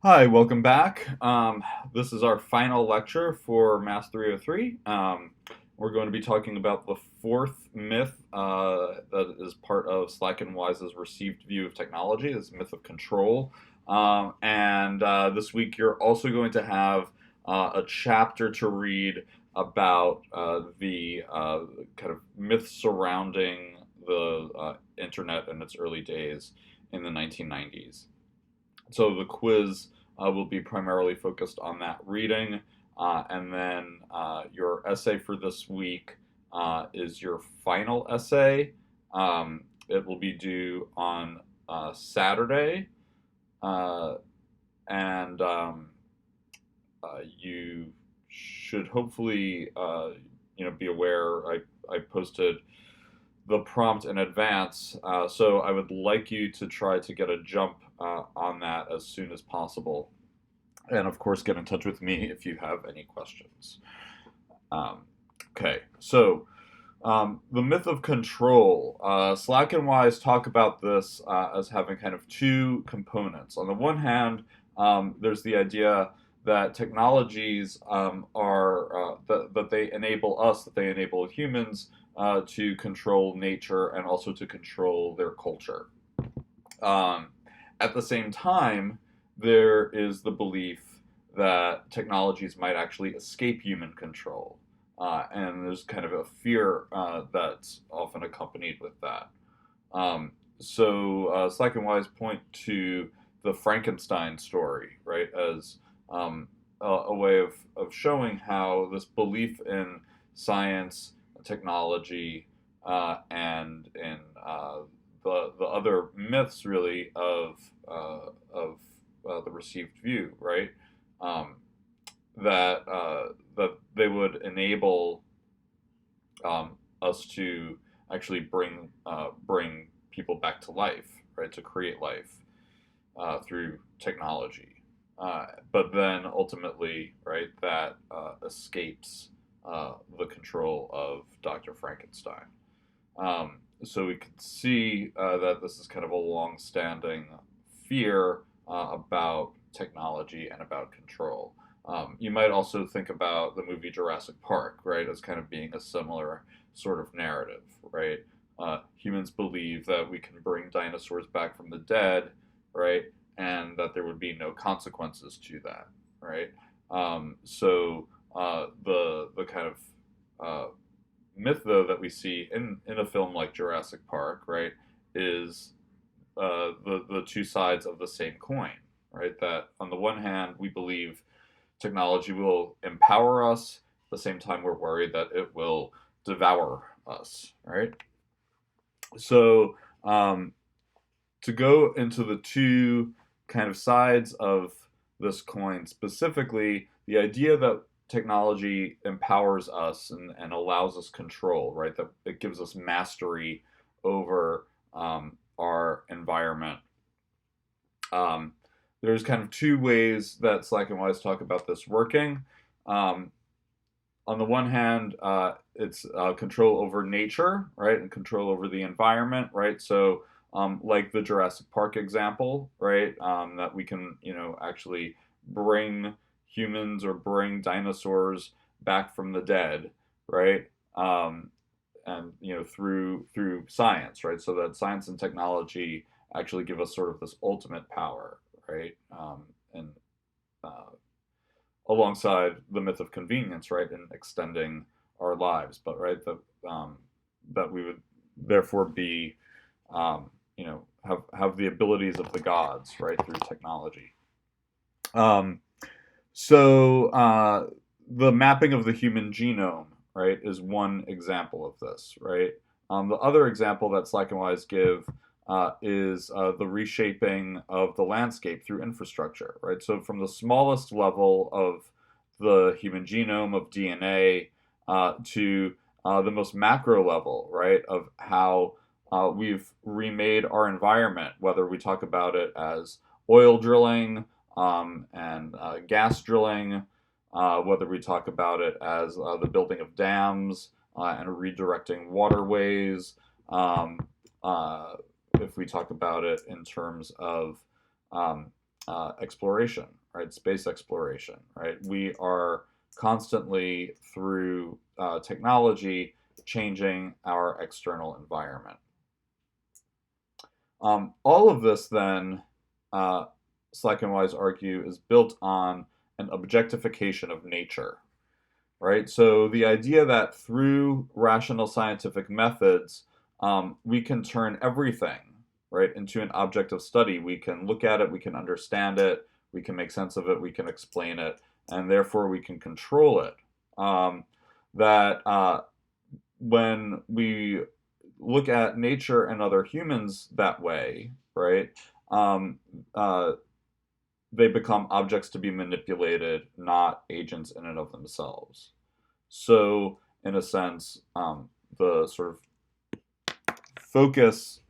Hi, welcome back. This is our final lecture for Mass 303. We're going to be talking about the fourth myth that is part of Slack and Wise's received view of technology, this myth of control. And this week you're also going to have a chapter to read about the kind of myths surrounding the internet in its early days in the 1990s. So the quiz will be primarily focused on that reading, and then your essay for this week is your final essay. It will be due on Saturday, uh, and you should hopefully be aware. I posted the prompt in advance. So I would like you to try to get a jump on that as soon as possible. And of course, get in touch with me if you have any questions. Um, okay, so the myth of control. Slack and Wise talk about this as having kind of two components. On the one hand, there's the idea that technologies that they enable us, that they enable humans to control nature and also to control their culture. Um, at the same time, there is the belief that technologies might actually escape human control. And there's kind of a fear that's often accompanied with that. Slack and Wise point to the Frankenstein story, right, as a way of showing how this belief in science, technology, and in the other myths really of the received view, right? Um, that they would enable us to actually bring people back to life, right? To create life through technology, but then ultimately, right, that escapes the control of Dr. Frankenstein. So we could see that this is kind of a long-standing fear about technology and about control. You might also think about the movie Jurassic Park, right, as kind of being a similar sort of narrative, right? Humans believe that we can bring dinosaurs back from the dead, right, and that there would be no consequences to that, right? The kind of myth though that we see in a film like Jurassic Park, right, is the two sides of the same coin, right? That on the one hand we believe technology will empower us, at the same time we're worried that it will devour us, right? So um, to go into the two kind of sides of this coin specifically, the idea that technology empowers us and allows us control, right? That it gives us mastery over our environment. Um, there's kind of two ways that Slack and Wise talk about this working. Um, on the one hand, it's control over nature, right, and control over the environment, right. So, like the Jurassic Park example, right, that we can, actually bring humans or bring dinosaurs back from the dead, right, and through science, right. So that science and technology actually give us sort of this ultimate power, right, and uh, alongside the myth of convenience, right, in extending our lives, but right um, that we would therefore be, have the abilities of the gods, right, through technology. Um, so the mapping of the human genome, right, is one example of this, right. The other example that Slack and Wise give is the reshaping of the landscape through infrastructure, right? So from the smallest level of the human genome of DNA to the most macro level, right, of how we've remade our environment, whether we talk about it as oil drilling and gas drilling, whether we talk about it as the building of dams and redirecting waterways, um, uh, if we talk about it in terms of um, exploration, right? Space exploration, right? We are constantly through technology changing our external environment. All of this then, uh, Slack and Wise argue, is built on an objectification of nature, right? So the idea that through rational scientific methods, we can turn everything, right, into an object of study. We can look at it, we can understand it, we can make sense of it, we can explain it, and therefore we can control it. That when we look at nature and other humans that way, right, um, uh, they become objects to be manipulated, not agents in and of themselves. So, in a sense, the sort of focus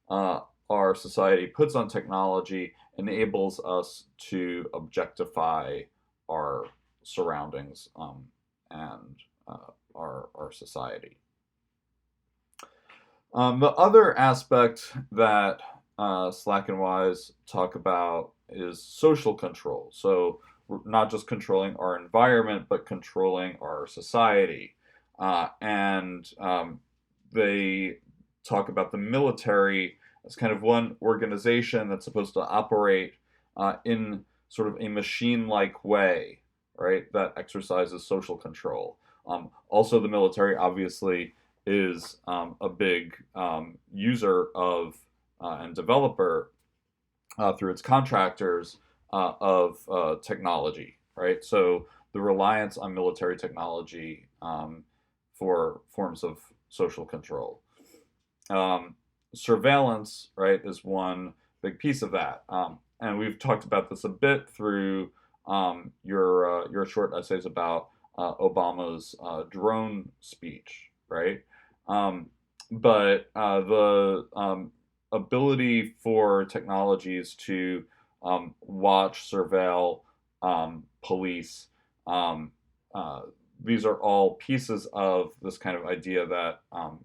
our society puts on technology enables us to objectify our surroundings and our society. The other aspect that Slack and Wise talk about is social control. So we're not just controlling our environment, but controlling our society. And they talk about the military as kind of one organization that's supposed to operate in sort of a machine-like way, right, that exercises social control. Also, the military obviously is a big user of and developer through its contractors of technology, right? So the reliance on military technology for forms of social control. Surveillance, right, is one big piece of that. And we've talked about this a bit through your short essays about Obama's drone speech, right? Um, but the ability for technologies to watch, surveil, police, um, uh, these are all pieces of this kind of idea that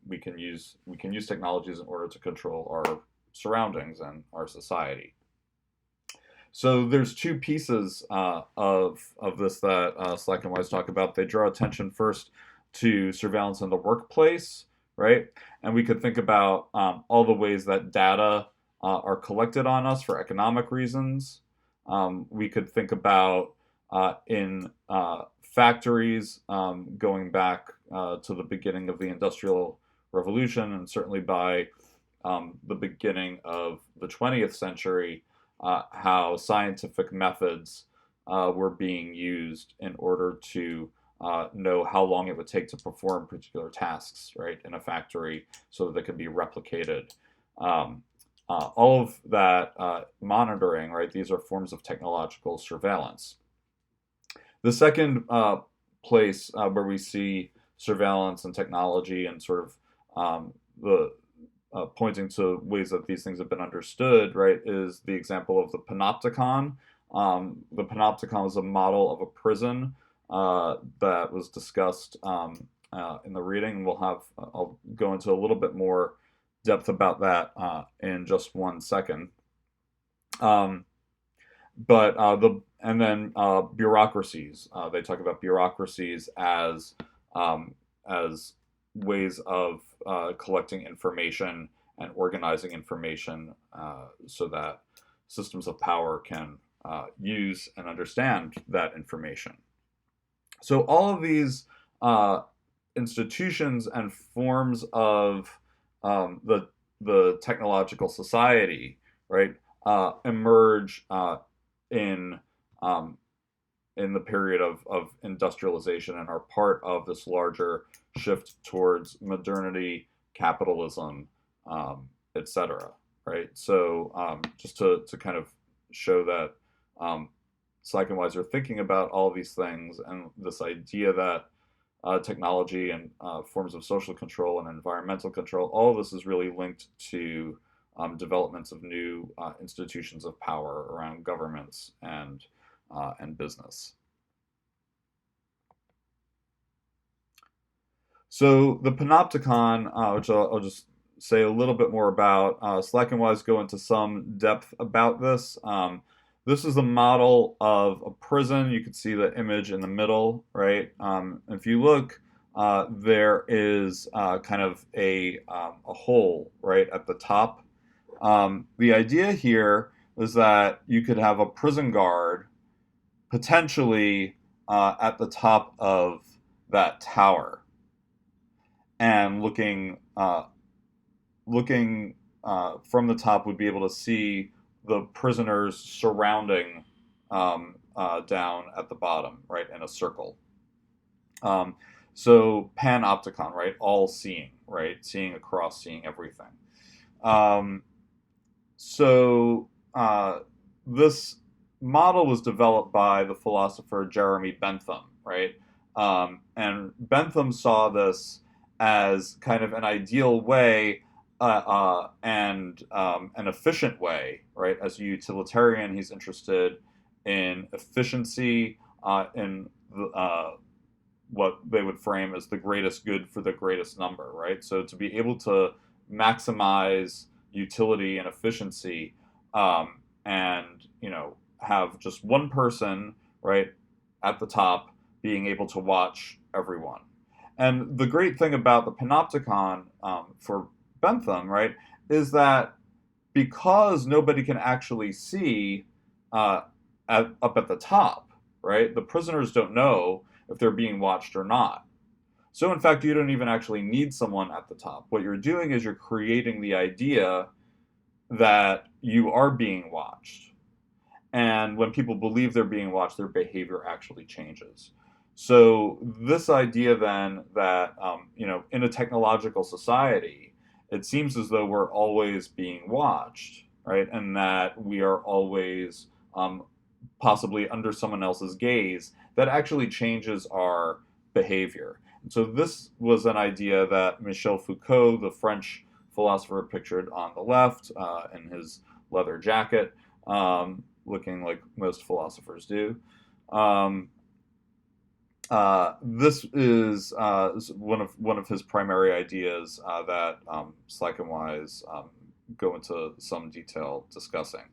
we can use technologies in order to control our surroundings and our society. So there's two pieces of this that Slack and Wise talk about. They draw attention first to surveillance in the workplace, right? And we could think about all the ways that data are collected on us for economic reasons. We could think about in factories going back to the beginning of the Industrial Revolution, and certainly by the beginning of the 20th century, how scientific methods were being used in order to know how long it would take to perform particular tasks, right, in a factory so that they could be replicated. Um, all of that monitoring, right, these are forms of technological surveillance. The second place where we see surveillance and technology and sort of the pointing to ways that these things have been understood, right, is the example of the panopticon. The panopticon is a model of a prison that was discussed in the reading. I'll go into a little bit more depth about that in just 1 second. Um, but bureaucracies. They talk about bureaucracies as ways of collecting information and organizing information so that systems of power can use and understand that information. So all of these institutions and forms of the technological society, right, emerge in um, in the period of industrialization and are part of this larger shift towards modernity, capitalism, etc. Right. So just to kind of show that Slack and Wise are thinking about all of these things and this idea that technology and forms of social control and environmental control, all of this is really linked to developments of new institutions of power around governments and business. So the panopticon, which I'll just say a little bit more about, Slack and Wise go into some depth about this. this is a model of a prison. You can see the image in the middle, right? If you look, there is kind of a hole right at the top. The idea here is that you could have a prison guard potentially at the top of that tower and looking from the top would be able to see the prisoners surrounding down at the bottom, right, in a circle. Um, so panopticon, right, all seeing, right, seeing across, seeing everything. Um, so this model was developed by the philosopher Jeremy Bentham, right? And Bentham saw this as kind of an ideal way and an efficient way, right? As a utilitarian, he's interested in efficiency, in what they would frame as the greatest good for the greatest number, right? So to be able to maximize utility and efficiency, and have just one person, right, at the top being able to watch everyone. And the great thing about the panopticon for Bentham, right, is that because nobody can actually see up at the top, right, the prisoners don't know if they're being watched or not. So, in fact, you don't even actually need someone at the top. What you're doing is you're creating the idea that you are being watched. And when people believe they're being watched, their behavior actually changes. So, this idea then that, in a technological society, it seems as though we're always being watched, right? And that we are always possibly under someone else's gaze, that actually changes our behavior. And so this was an idea that Michel Foucault, the French philosopher pictured on the left in his leather jacket, looking like most philosophers do. This is one of his primary ideas that Slack and Wise go into some detail discussing.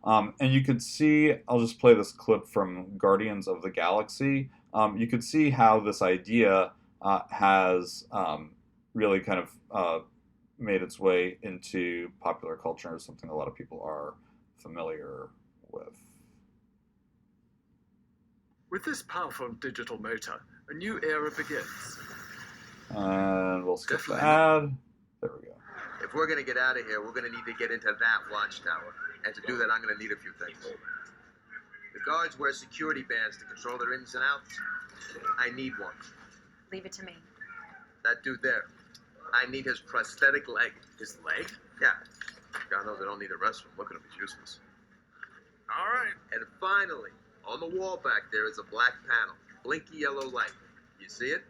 And you could see, I'll just play this clip from Guardians of the Galaxy. You could see how this idea has really kind of made its way into popular culture, something a lot of people are familiar with. With this powerful digital motor, a new era begins. And we'll skip the Definitely. ad. There we go. If we're going to get out of here, we're going to need to get into that watchtower. And to do that, I'm going to need a few things. The guards wear security bands to control their ins and outs. I need one. Leave it to me. That dude there. I need his prosthetic leg. His leg? Yeah. God knows I don't need a rest from looking at him. He's useless. All right. And finally, on the wall back there is a black panel. Blinky yellow light. You see it?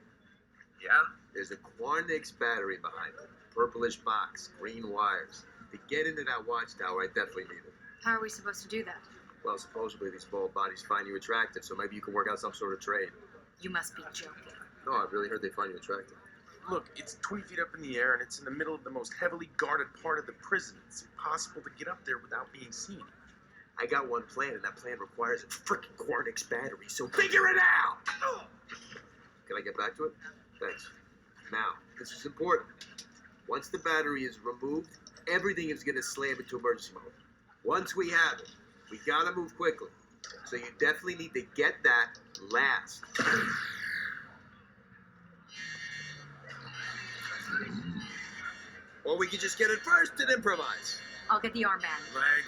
Yeah? There's a Quarnix battery behind it. Purplish box, green wires. To get into that watchtower, I definitely need it. How are we supposed to do that? Well, supposedly these bald bodies find you attractive, so maybe you can work out some sort of trade. You must be joking. No, I've really heard they find you attractive. Look, it's 20 feet up in the air, and it's in the middle of the most heavily guarded part of the prison. It's impossible to get up there without being seen. I got one plan, and that plan requires a freaking Quarnix battery, so figure it out! Can I get back to it? Thanks. Now, this is important. Once the battery is removed, everything is going to slam into emergency mode. Once we have it, we got to move quickly. So you definitely need to get that last. Or we could just get it first and improvise. I'll get the armband. Leg.